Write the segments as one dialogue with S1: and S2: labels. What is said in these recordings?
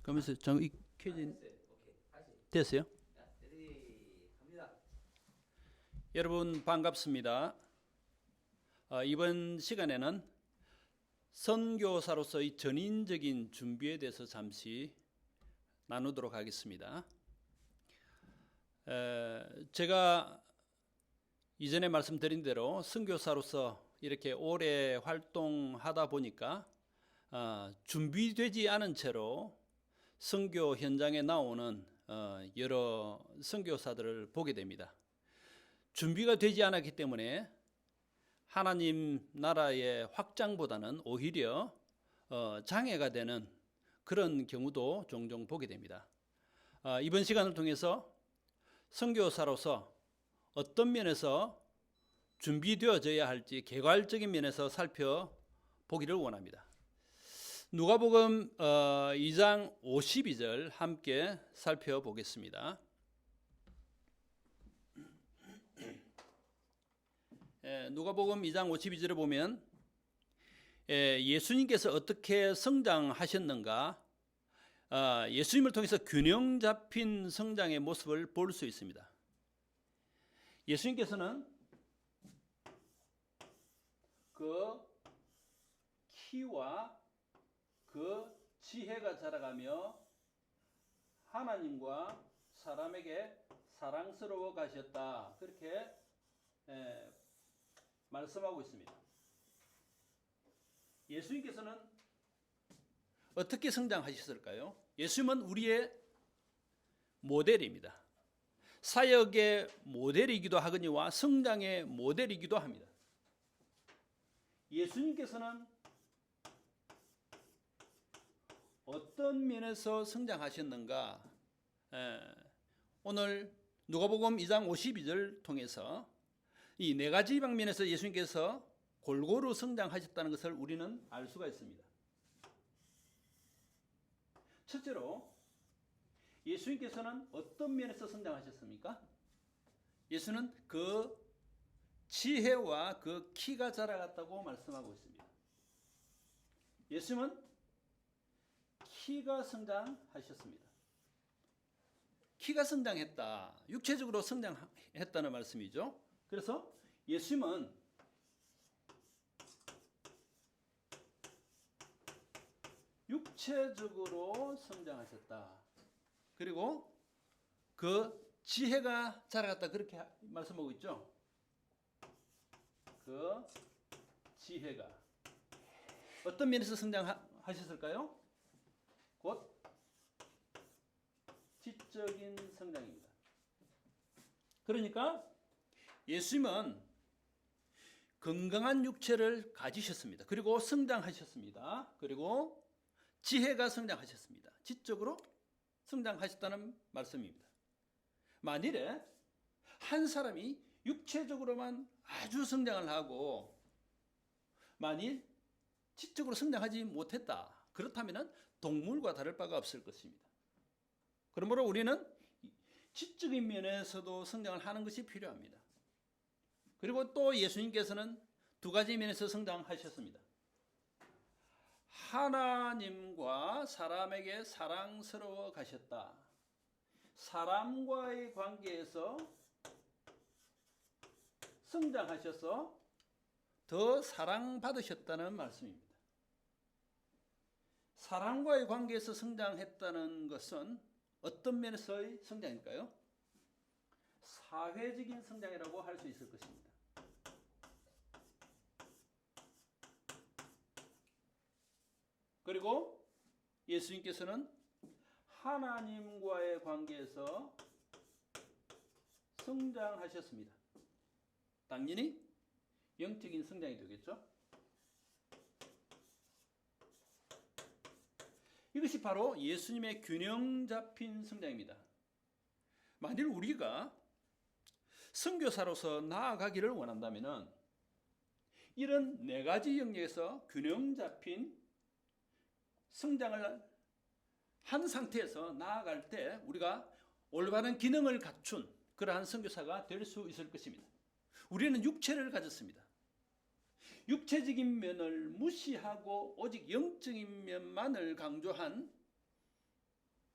S1: 그러면서 정 익혀진 됐어요? 여러분 반갑습니다. 이번 시간에는 선교사로서의 전인적인 준비에 대해서 잠시 나누도록 하겠습니다. 제가 이전에 말씀드린 대로 선교사로서 이렇게 오래 활동하다 보니까 준비되지 않은 채로 선교 현장에 나오는 여러 선교사들을 보게 됩니다. 준비가 되지 않았기 때문에 하나님 나라의 확장보다는 오히려 장애가 되는 그런 경우도 종종 보게 됩니다. 이번 시간을 통해서 선교사로서 어떤 면에서 준비되어져야 할지 개괄적인 면에서 살펴보기를 원합니다. 누가복음 2장 52절 함께 살펴보겠습니다. 누가복음 2장 52절을 보면 예수님께서 어떻게 성장하셨는가, 예수님을 통해서 균형 잡힌 성장의 모습을 볼 수 있습니다. 예수님께서는 그 키와 그 지혜가 자라가며 하나님과 사람에게 사랑스러워 가셨다. 그렇게 말씀하고 있습니다. 예수님께서는 어떻게 성장하셨을까요? 예수님은 우리의 모델입니다. 사역의 모델이기도 하거니와 성장의 모델이기도 합니다. 예수님께서는 어떤 면에서 성장하셨는가? 오늘 누가복음 2장 52절 통해서 이 네 가지 방면에서 예수님께서 골고루 성장하셨다는 것을 우리는 알 수가 있습니다. 첫째로 예수님께서는 어떤 면에서 성장하셨습니까? 예수는 그 지혜와 그 키가 자라갔다고 말씀하고 있습니다. 예수님은 키가 성장하셨습니다. 키가 성장했다. 육체적으로 성장했다는 말씀이죠. 그래서 예수님은 육체적으로 성장하셨다. 그리고 그 지혜가 자라갔다. 그렇게 말씀하고 있죠. 그 지혜가 어떤 면에서 성장하셨을까요? 곧 지적인 성장입니다. 그러니까 예수님은 건강한 육체를 가지셨습니다. 그리고 성장하셨습니다. 그리고 지혜가 성장하셨습니다. 지적으로 성장하셨다는 말씀입니다. 만일에 한 사람이 육체적으로만 아주 성장을 하고 만일 지적으로 성장하지 못했다. 그렇다면 동물과 다를 바가 없을 것입니다. 그러므로 우리는 지적인 면에서도 성장을 하는 것이 필요합니다. 그리고 또 예수님께서는 두 가지 면에서 성장하셨습니다. 하나님과 사람에게 사랑스러워 가셨다. 사람과의 관계에서 성장하셔서 더 사랑받으셨다는 말씀입니다. 사람과의 관계에서 성장했다는 것은 어떤 면에서의 성장일까요? 사회적인 성장이라고 할 수 있을 것입니다. 그리고 예수님께서는 하나님과의 관계에서 성장하셨습니다. 당연히 영적인 성장이 되겠죠. 이것이 바로 예수님의 균형 잡힌 성장입니다. 만일 우리가 선교사로서 나아가기를 원한다면 이런 네 가지 영역에서 균형 잡힌 성장을 한 상태에서 나아갈 때 우리가 올바른 기능을 갖춘 그러한 선교사가 될 수 있을 것입니다. 우리는 육체를 가졌습니다. 육체적인 면을 무시하고 오직 영적인 면만을 강조한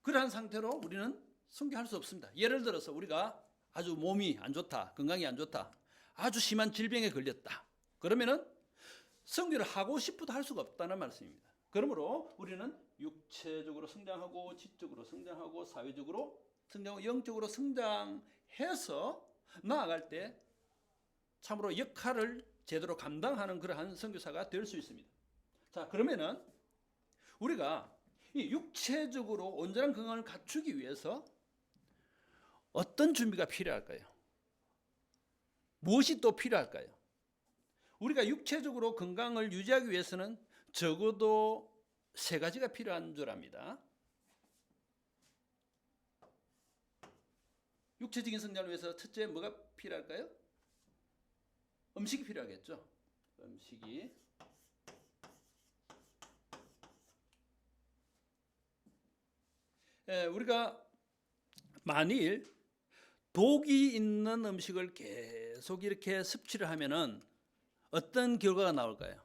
S1: 그러한 상태로 우리는 선교할 수 없습니다. 예를 들어서 우리가 아주 몸이 안 좋다, 건강이 안 좋다, 아주 심한 질병에 걸렸다. 그러면은 선교를 하고 싶어도 할 수가 없다는 말씀입니다. 그러므로 우리는 육체적으로 성장하고 지적으로 성장하고 사회적으로 성장하고 영적으로 성장해서 나아갈 때 참으로 역할을 제대로 감당하는 그러한 선교사가 될 수 있습니다. 자, 그러면은 우리가 이 육체적으로 온전한 건강을 갖추기 위해서 어떤 준비가 필요할까요? 무엇이 또 필요할까요? 우리가 육체적으로 건강을 유지하기 위해서는 적어도 세 가지가 필요한 줄 압니다. 육체적인 성장을 위해서 첫째 뭐가 필요할까요? 음식이 필요하겠죠. 음식이. 우리가 만일 독이 있는 음식을 계속 이렇게 섭취를 하면은 어떤 결과가 나올까요?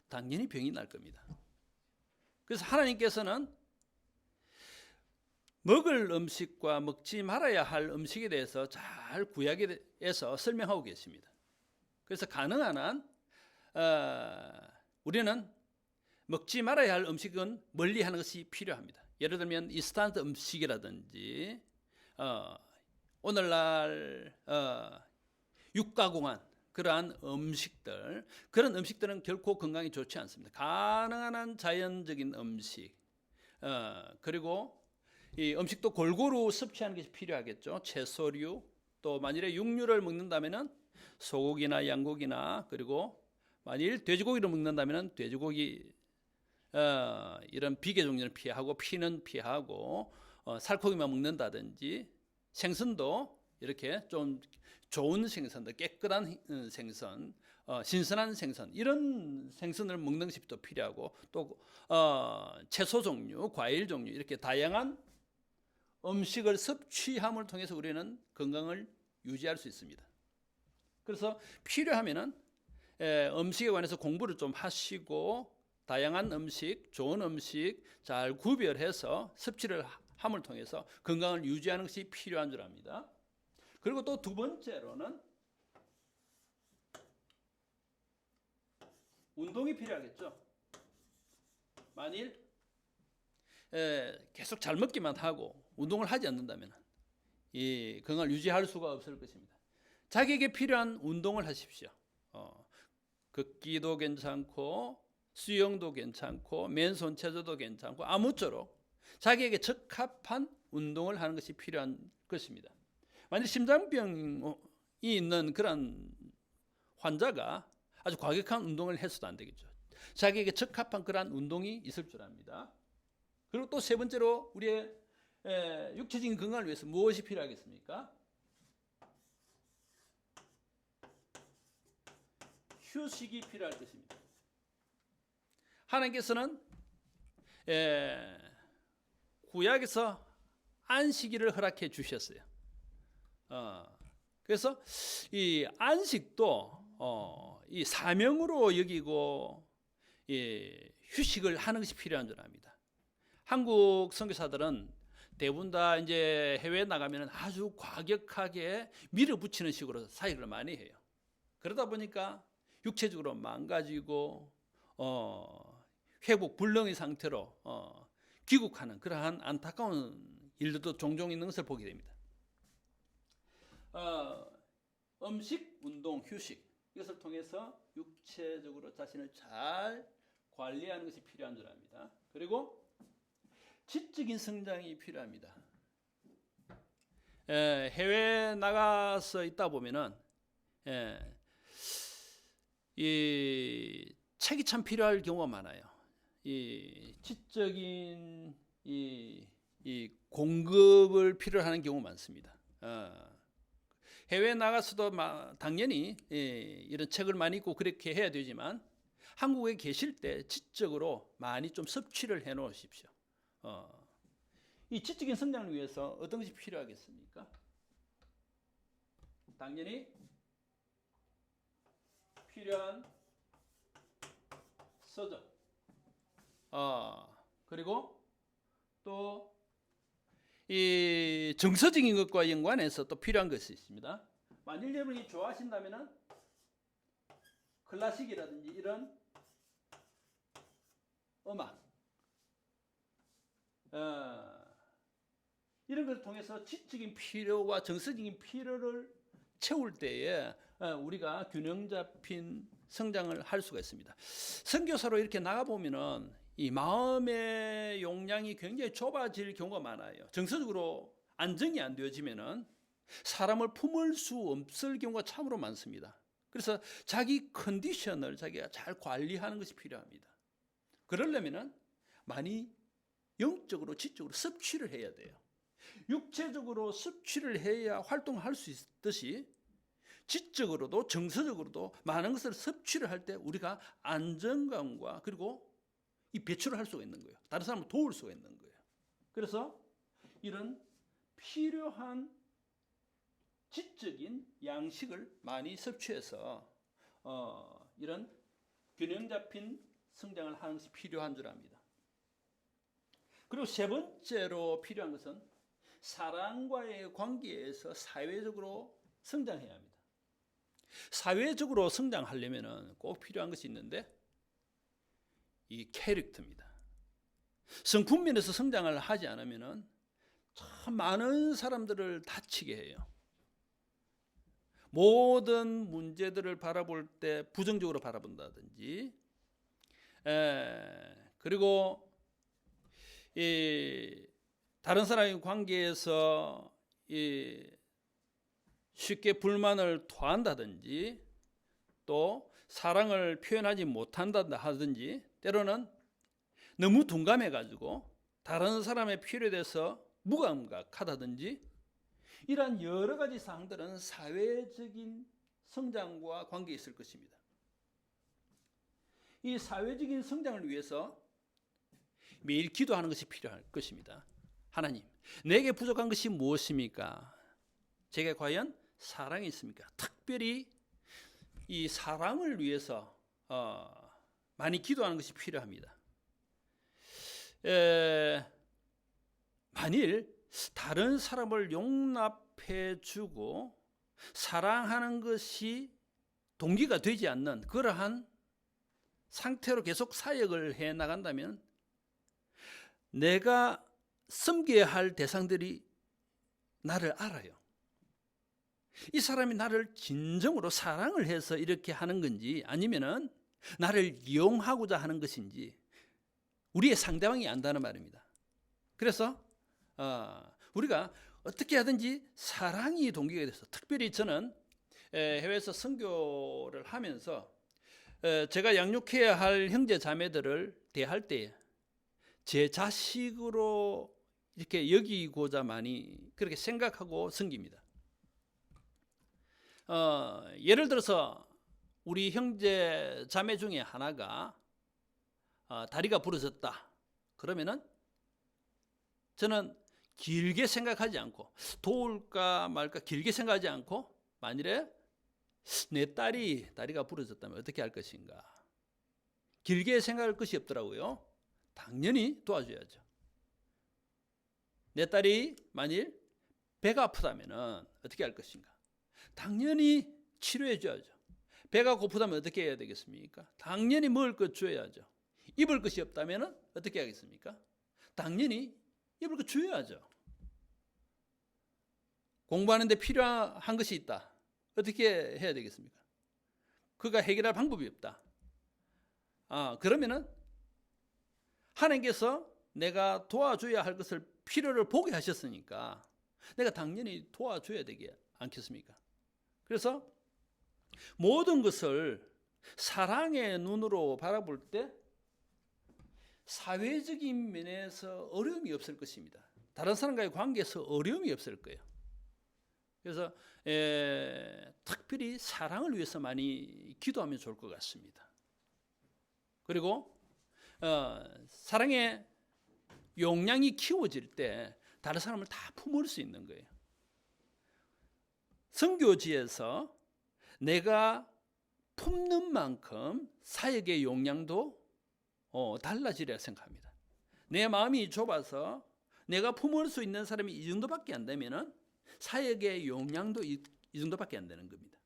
S1: 당연히 병이 날 겁니다. 그래서 하나님께서는 먹을 음식과 먹지 말아야 할 음식에 대해서 잘 구약에서 설명하고 계십니다. 그래서 가능한 한 우리는 먹지 말아야 할 음식은 멀리하는 것이 필요합니다. 예를 들면 인스턴트 음식이라든지 오늘날 육가공한 그러한 음식들, 그런 음식들은 결코 건강에 좋지 않습니다. 가능한 한 자연적인 음식, 그리고 이 음식도 골고루 섭취하는 것이 필요하겠죠. 채소류, 또 만일에 육류를 먹는다면은 소고기나 양고기나, 그리고 만일 돼지고기를 먹는다면은 돼지고기 이런 비계 종류는 피하고 피는 피하고 살코기만 먹는다든지, 생선도 이렇게 좀 좋은 생선들, 깨끗한 생선, 신선한 생선, 이런 생선을 먹는 것이 또 필요하고, 또 채소 종류, 과일 종류, 이렇게 다양한 음식을 섭취함을 통해서 우리는 건강을 유지할 수 있습니다. 그래서 필요하면은 음식에 관해서 공부를 좀 하시고 다양한 음식, 좋은 음식 잘 구별해서 섭취를 함을 통해서 건강을 유지하는 것이 필요한 줄 압니다. 그리고 또 두 번째로는 운동이 필요하겠죠. 만일 계속 잘 먹기만 하고 운동을 하지 않는다면 이 건강을 유지할 수가 없을 것입니다. 자기에게 필요한 운동을 하십시오. 걷기도 괜찮고 수영도 괜찮고 맨손 체조도 괜찮고 아무쪼록 자기에게 적합한 운동을 하는 것이 필요한 것입니다. 만약 심장병이 있는 그런 환자가 아주 과격한 운동을 해서도 안 되겠죠. 자기에게 적합한 그러한 운동이 있을 줄 압니다. 그리고 또 세 번째로 우리의 육체적인 건강을 위해서 무엇이 필요하겠습니까? 휴식이 필요할 것입니다. 하나님께서는 구약에서 안식일을 허락해 주셨어요. 그래서 이 안식도 이 사명으로 여기고 휴식을 하는 것이 필요한 줄 압니다. 한국 선교사들은 대부분 다 이제 해외에 나가면 아주 과격하게 밀어붙이는 식으로 사역을 많이 해요. 그러다 보니까 육체적으로 망가지고 회복 불능의 상태로 귀국하는 그러한 안타까운 일들도 종종 있는 것을 보게 됩니다. 음식, 운동, 휴식, 이것을 통해서 육체적으로 자신을 잘 관리하는 것이 필요한 줄 압니다. 그리고 지적인 성장이 필요합니다. 해외에 나가서 있다 보면은 이 책이 참 필요할 경우가 많아요. 이 지적인 이 공급을 필요로 하는 경우가 많습니다. 해외에 나가서도 당연히 이런 책을 많이 읽고 그렇게 해야 되지만 한국에 계실 때 지적으로 많이 좀 섭취를 해 놓으십시오. 이 지적인 성장을 위해서 어떤 것이 필요하겠습니까? 당연히 필요한 서적, 그리고 또 이 정서적인 것과 연관해서 또 필요한 것이 있습니다. 만일 여러분이 좋아하신다면은 클래식이라든지 이런 음악, 이런 것을 통해서 지적인 필요와 정서적인 필요를 채울 때에 우리가 균형 잡힌 성장을 할 수가 있습니다. 선교사로 이렇게 나가보면은 이 마음의 용량이 굉장히 좁아질 경우가 많아요. 정서적으로 안정이 안 되어지면은 사람을 품을 수 없을 경우가 참으로 많습니다. 그래서 자기 컨디션을 자기가 잘 관리하는 것이 필요합니다. 그러려면은 많이 영적으로 지적으로 섭취를 해야 돼요. 육체적으로 섭취를 해야 활동할 수 있듯이 지적으로도 정서적으로도 많은 것을 섭취를 할 때 우리가 안정감과 그리고 이 배출을 할 수가 있는 거예요. 다른 사람을 도울 수가 있는 거예요. 그래서 이런 필요한 지적인 양식을 많이 섭취해서 이런 균형 잡힌 성장을 하는 것이 필요한 줄 압니다. 그리고 세 번째로 필요한 것은 사람과의 관계에서 사회적으로 성장해야 합니다. 사회적으로 성장하려면 꼭 필요한 것이 있는데 이 캐릭터입니다. 성품면에서 성장을 하지 않으면 참 많은 사람들을 다치게 해요. 모든 문제들을 바라볼 때 부정적으로 바라본다든지, 그리고 다른 사람의 관계에서 쉽게 불만을 토한다든지, 또 사랑을 표현하지 못한다 하든지, 때로는 너무 둔감해가지고 다른 사람의 필요에 대해서 무감각하다든지, 이러한 여러 가지 사항들은 사회적인 성장과 관계에 있을 것입니다. 이 사회적인 성장을 위해서 매일 기도하는 것이 필요할 것입니다. 하나님, 내게 부족한 것이 무엇입니까? 제게 과연 사랑이 있습니까? 특별히 이 사랑을 위해서 많이 기도하는 것이 필요합니다. 만일 다른 사람을 용납해 주고 사랑하는 것이 동기가 되지 않는 그러한 상태로 계속 사역을 해 나간다면 내가 섬겨야 할 대상들이 나를 알아요. 이 사람이 나를 진정으로 사랑을 해서 이렇게 하는 건지 아니면은 나를 이용하고자 하는 것인지 우리의 상대방이 안다는 말입니다. 그래서 우리가 어떻게 하든지 사랑이 동기가 돼서, 특별히 저는 해외에서 선교를 하면서 제가 양육해야 할 형제 자매들을 대할 때 제 자식으로 이렇게 여기고자 많이 그렇게 생각하고 섬깁니다. 예를 들어서 우리 형제 자매 중에 하나가 다리가 부러졌다 그러면은 저는 길게 생각하지 않고, 도울까 말까 길게 생각하지 않고, 만일에 내 딸이 다리가 부러졌다면 어떻게 할 것인가, 길게 생각할 것이 없더라고요. 당연히 도와줘야죠. 내 딸이 만일 배가 아프다면 어떻게 할 것인가, 당연히 치료해 줘야죠. 배가 고프다면 어떻게 해야 되겠습니까? 당연히 먹을 것 줘야죠. 입을 것이 없다면 어떻게 하겠습니까? 당연히 입을 것 줘야죠. 공부하는데 필요한 것이 있다. 어떻게 해야 되겠습니까? 그가 해결할 방법이 없다. 그러면은 하나님께서 내가 도와줘야 할 것을 필요를 보게 하셨으니까 내가 당연히 도와줘야 되지 않겠습니까? 그래서 모든 것을 사랑의 눈으로 바라볼 때 사회적인 면에서 어려움이 없을 것입니다. 다른 사람과의 관계에서 어려움이 없을 거예요. 그래서 특별히 사랑을 위해서 많이 기도하면 좋을 것 같습니다. 그리고 사랑의 용량이 키워질 때 다른 사람을 다 품을 수 있는 거예요. 선교지에서 내가 품는 만큼 사역의 용량도 달라지리라 생각합니다. 내 마음이 좁아서 내가 품을 수 있는 사람이 이 정도밖에 안 되면은 사역의 용량도 이 정도밖에 안 되는 겁니다.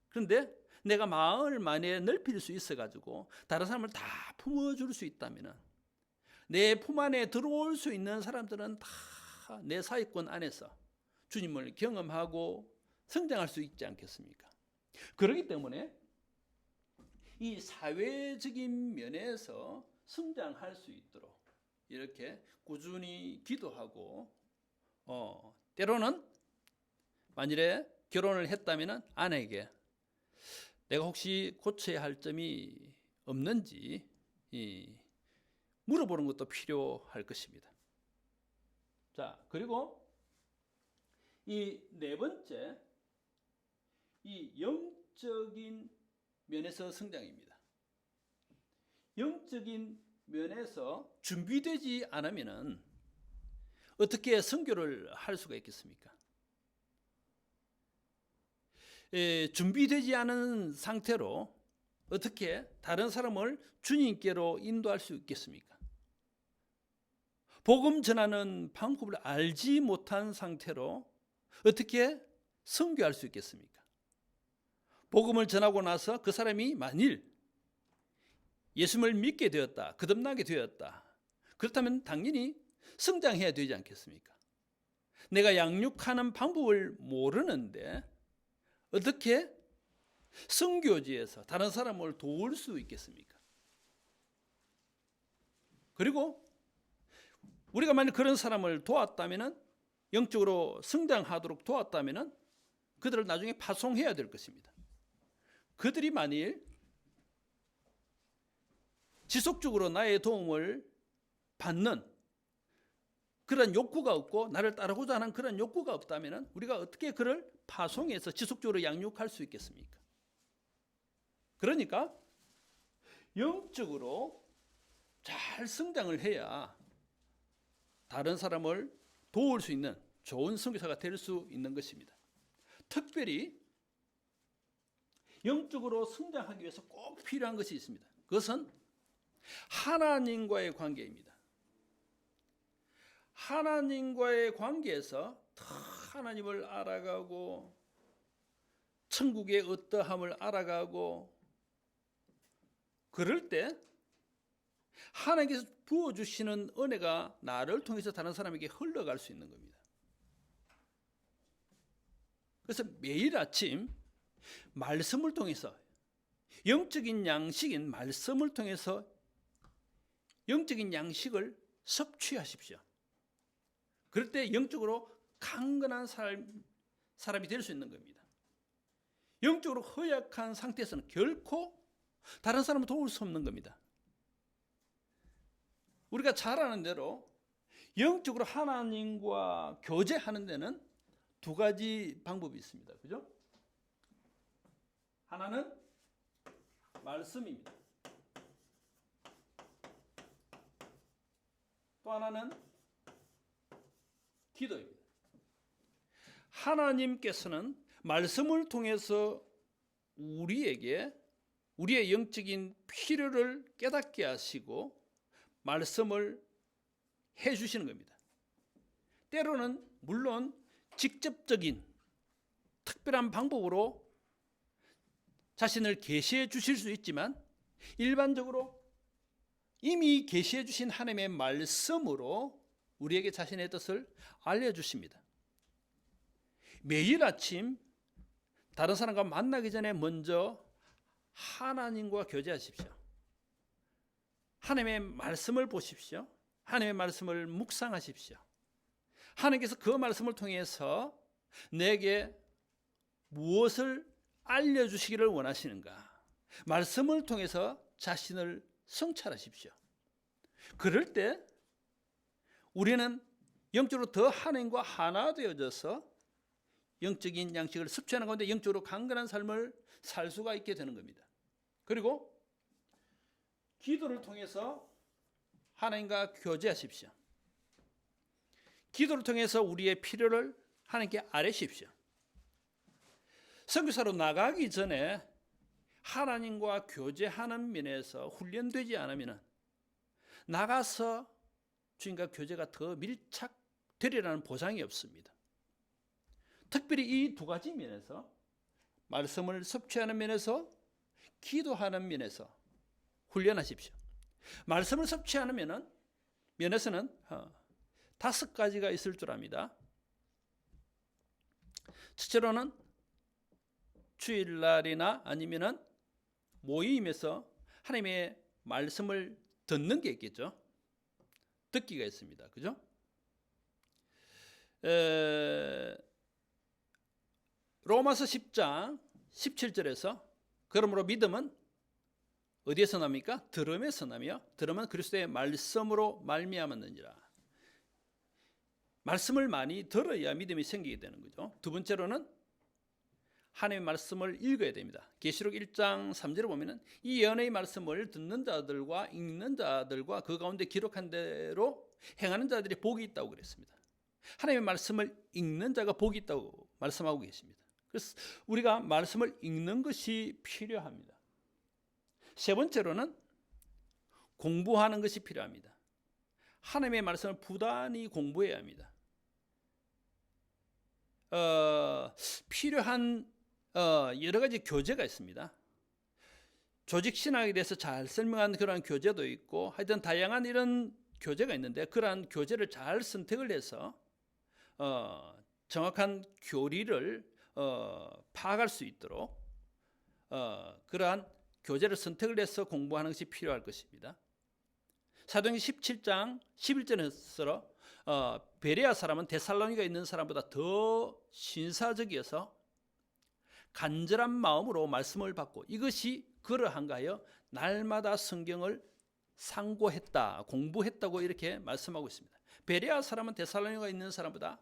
S1: 그런데 내가 마음을 많이 넓힐 수 있어가지고 다른 사람을 다 품어줄 수 있다면은 내 품 안에 들어올 수 있는 사람들은 다 내 사역권 안에서 주님을 경험하고 성장할 수 있지 않겠습니까? 그렇기 때문에 이 사회적인 면에서 성장할 수 있도록 이렇게 꾸준히 기도하고 때로는 만일에 결혼을 했다면 아내에게 내가 혹시 고쳐야 할 점이 없는지 물어보는 것도 필요할 것입니다. 자, 그리고 이 네 번째, 이 영적인 면에서 성장입니다. 영적인 면에서 준비되지 않으면 어떻게 선교를 할 수가 있겠습니까? 준비되지 않은 상태로 어떻게 다른 사람을 주님께로 인도할 수 있겠습니까? 복음 전하는 방법을 알지 못한 상태로 어떻게 선교할 수 있겠습니까? 복음을 전하고 나서 그 사람이 만일 예수님을 믿게 되었다, 거듭나게 되었다. 그렇다면 당연히 성장해야 되지 않겠습니까? 내가 양육하는 방법을 모르는데 어떻게 선교지에서 다른 사람을 도울 수 있겠습니까? 그리고 우리가 만약 그런 사람을 도왔다면, 영적으로 성장하도록 도왔다면 그들을 나중에 파송해야 될 것입니다. 그들이 만일 지속적으로 나의 도움을 받는 그런 욕구가 없고 나를 따르고자 하는 그런 욕구가 없다면 우리가 어떻게 그를 파송해서 지속적으로 양육할 수 있겠습니까? 그러니까 영적으로 잘 성장을 해야 다른 사람을 도울 수 있는 좋은 선교사가 될 수 있는 것입니다. 특별히 영적으로 성장하기 위해서 꼭 필요한 것이 있습니다. 그것은 하나님과의 관계입니다. 하나님과의 관계에서 더 하나님을 알아가고 천국의 어떠함을 알아가고 그럴 때 하나님께서 부어주시는 은혜가 나를 통해서 다른 사람에게 흘러갈 수 있는 겁니다. 그래서 매일 아침 말씀을 통해서 영적인 양식인 말씀을 통해서 영적인 양식을 섭취하십시오. 그럴 때 영적으로 강건한 사람이 될 수 있는 겁니다. 영적으로 허약한 상태에서는 결코 다른 사람을 도울 수 없는 겁니다. 우리가 잘 아는 대로 영적으로 하나님과 교제하는 데는 두 가지 방법이 있습니다. 그죠? 하나는 말씀입니다. 또 하나는 기도입니다. 하나님께서는 말씀을 통해서 우리에게 우리의 영적인 필요를 깨닫게 하시고 말씀을 해주시는 겁니다. 때로는 물론 직접적인 특별한 방법으로 자신을 계시해 주실 수 있지만 일반적으로 이미 계시해 주신 하나님의 말씀으로 우리에게 자신의 뜻을 알려주십니다. 매일 아침 다른 사람과 만나기 전에 먼저 하나님과 교제하십시오. 하나님의 말씀을 보십시오. 하나님의 말씀을 묵상하십시오. 하나님께서 그 말씀을 통해서 내게 무엇을 알려주시기를 원하시는가? 말씀을 통해서 자신을 성찰하십시오. 그럴 때 우리는 영적으로 더 하나님과 하나 되어져서 영적인 양식을 섭취하는 가운데 영적으로 강건한 삶을 살 수가 있게 되는 겁니다. 그리고 기도를 통해서 하나님과 교제하십시오. 기도를 통해서 우리의 필요를 하나님께 아뢰십시오. 선교사로 나가기 전에 하나님과 교제하는 면에서 훈련되지 않으면 나가서 주님과 교제가 더 밀착 되리라는 보장이 없습니다. 특별히 이 두 가지 면에서 말씀을 섭취하는 면에서 기도하는 면에서 훈련하십시오. 말씀을 섭취하는 면에서는 5가지가 있을 줄 압니다. 첫째로는 주일날이나 아니면은 모임에서 하나님의 말씀을 듣는 게 있겠죠. 듣기가 있습니다. 그죠? 로마서 10장 17절에서 그러므로 믿음은 어디에서 납니까? 들음에서 나며 들음은 그리스도의 말씀으로 말미암았느니라. 말씀을 많이 들어야 믿음이 생기게 되는 거죠. 두 번째로는 하나님의 말씀을 읽어야 됩니다. 계시록 1장 3절에 보면은 이 예언의 말씀을 듣는 자들과 읽는 자들과 그 가운데 기록한 대로 행하는 자들이 복이 있다고 그랬습니다. 하나님의 말씀을 읽는 자가 복이 있다고 말씀하고 계십니다. 그래서 우리가 말씀을 읽는 것이 필요합니다. 세 번째로는 공부하는 것이 필요합니다. 하나님의 말씀을 부단히 공부해야 합니다. 필요한 여러 가지 교재가 있습니다. 조직 신학에 대해서 잘 설명한 그러한 교재도 있고 하여튼 다양한 이런 교재가 있는데 그러한 교재를 잘 선택을 해서 정확한 교리를 파악할 수 있도록 그러한 교재를 선택을 해서 공부하는 것이 필요할 것입니다. 사도행전 17장 11절에서 베레아 사람은 데살로니가 있는 사람보다 더 신사적이어서 간절한 마음으로 말씀을 받고 이것이 그러한가 하여 날마다 성경을 상고했다, 공부했다고 이렇게 말씀하고 있습니다. 베레아 사람은 데살로니가 있는 사람보다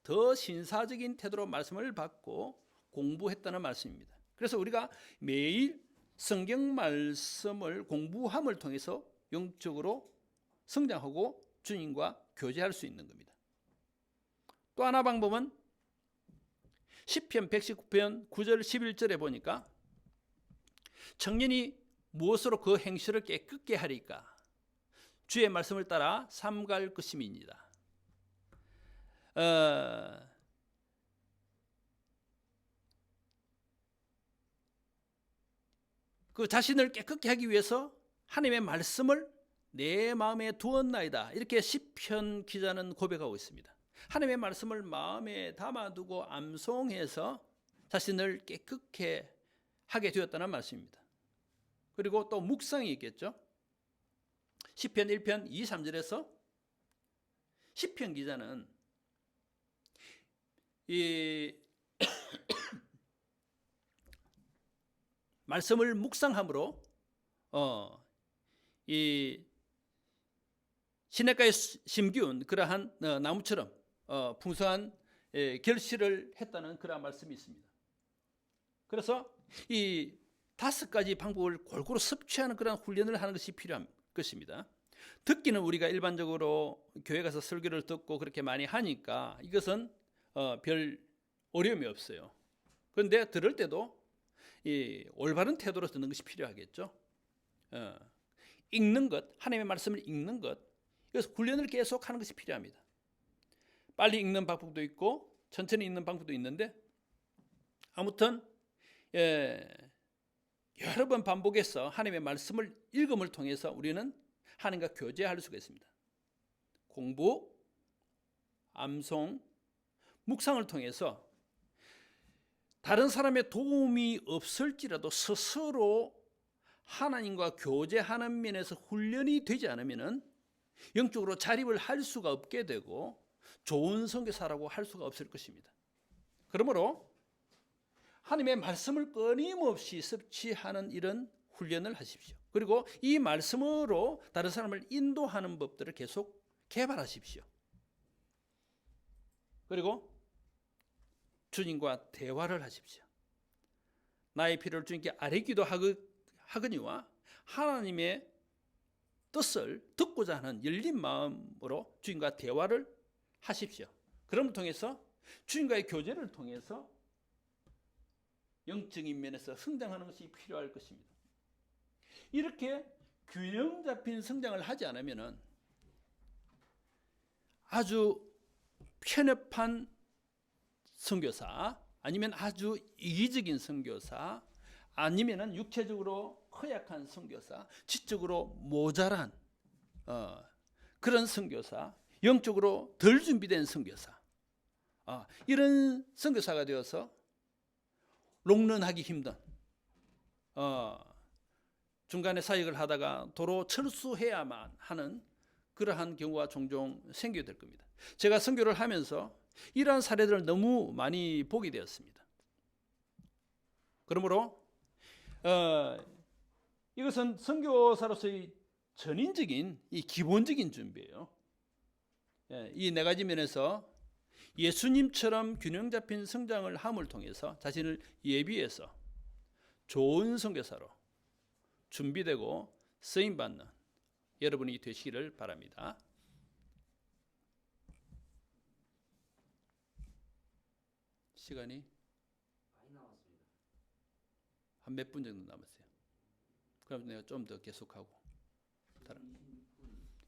S1: 더 신사적인 태도로 말씀을 받고 공부했다는 말씀입니다. 그래서 우리가 매일 성경 말씀을 공부함을 통해서 영적으로 성장하고 주님과 교제할 수 있는 겁니다. 또 하나 방법은 시편 119편 9절 11절에 보니까 청년이 무엇으로 그 행실을 깨끗게 하리까? 주의 말씀을 따라 삼갈 것임이니이다. 그 자신을 깨끗게 하기 위해서 하나님의 말씀을 내 마음에 두었나이다. 이렇게 시편 기자는 고백하고 있습니다. 하나님의 말씀을 마음에 담아두고 암송해서 자신을 깨끗게 하게 되었다는 말씀입니다. 그리고 또 묵상이 있겠죠. 시편 1편 2, 3절에서 시편 기자는 이 말씀을 묵상함으로 이 시냇가에 심기운 그러한 나무처럼 풍성한 결실을 했다는 그러한 말씀이 있습니다. 그래서 이 5가지 방법을 골고루 섭취하는 그런 훈련을 하는 것이 필요한 것입니다. 듣기는 우리가 일반적으로 교회 가서 설교를 듣고 그렇게 많이 하니까 이것은 별 어려움이 없어요. 그런데 들을 때도 이 올바른 태도로 듣는 것이 필요하겠죠. 읽는 것, 하나님의 말씀을 읽는 것, 그래서 훈련을 계속하는 것이 필요합니다. 빨리 읽는 방법도 있고 천천히 읽는 방법도 있는데 아무튼 여러 번 반복해서 하나님의 말씀을 읽음을 통해서 우리는 하나님과 교제할 수가 있습니다. 공부, 암송, 묵상을 통해서 다른 사람의 도움이 없을지라도 스스로 하나님과 교제하는 면에서 훈련이 되지 않으면 영적으로 자립을 할 수가 없게 되고 좋은 선교사라고 할 수가 없을 것입니다. 그러므로 하나님의 말씀을 끊임없이 섭취하는 이런 훈련을 하십시오. 그리고 이 말씀으로 다른 사람을 인도하는 법들을 계속 개발하십시오. 그리고 주님과 대화를 하십시오. 나의 필요를 주님께 아뢰기도 하거니와 하나님의 뜻을 듣고자 하는 열린 마음으로 주님과 대화를 하십시오. 그럼을 통해서 주님과의 교제를 통해서 영적인 면에서 성장하는 것이 필요할 것입니다. 이렇게 균형 잡힌 성장을 하지 않으면 아주 편협한 선교사, 아니면 아주 이기적인 선교사, 아니면은 육체적으로 허약한 선교사, 지적으로 모자란 그런 선교사, 영적으로 덜 준비된 선교사, 이런 선교사가 되어서 롱런하기 힘든, 중간에 사역을 하다가 도로 철수해야만 하는 그러한 경우가 종종 생기게 될 겁니다. 제가 선교를 하면서 이러한 사례들을 너무 많이 보게 되었습니다. 그러므로 이것은 선교사로서의 전인적인 이 기본적인 준비예요. 이 네 가지 면에서 예수님처럼 균형 잡힌 성장을 함을 통해서 자신을 예비해서 좋은 선교사로 준비되고 쓰임받는 여러분이 되시기를 바랍니다. 시간이
S2: 많이 남았습니다.
S1: 한 몇 분 정도 남았어요. 그럼 내가 좀 더 계속하고.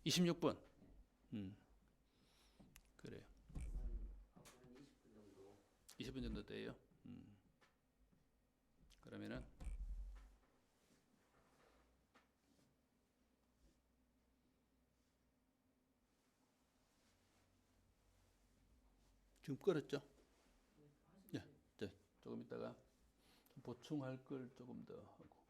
S1: 26분. 그래요.
S2: 한 20분 정도.
S1: 20분 정도 돼요. 그러면은 지금 끌었죠? 네, 조금 있다가 보충할 걸 조금 더 하고.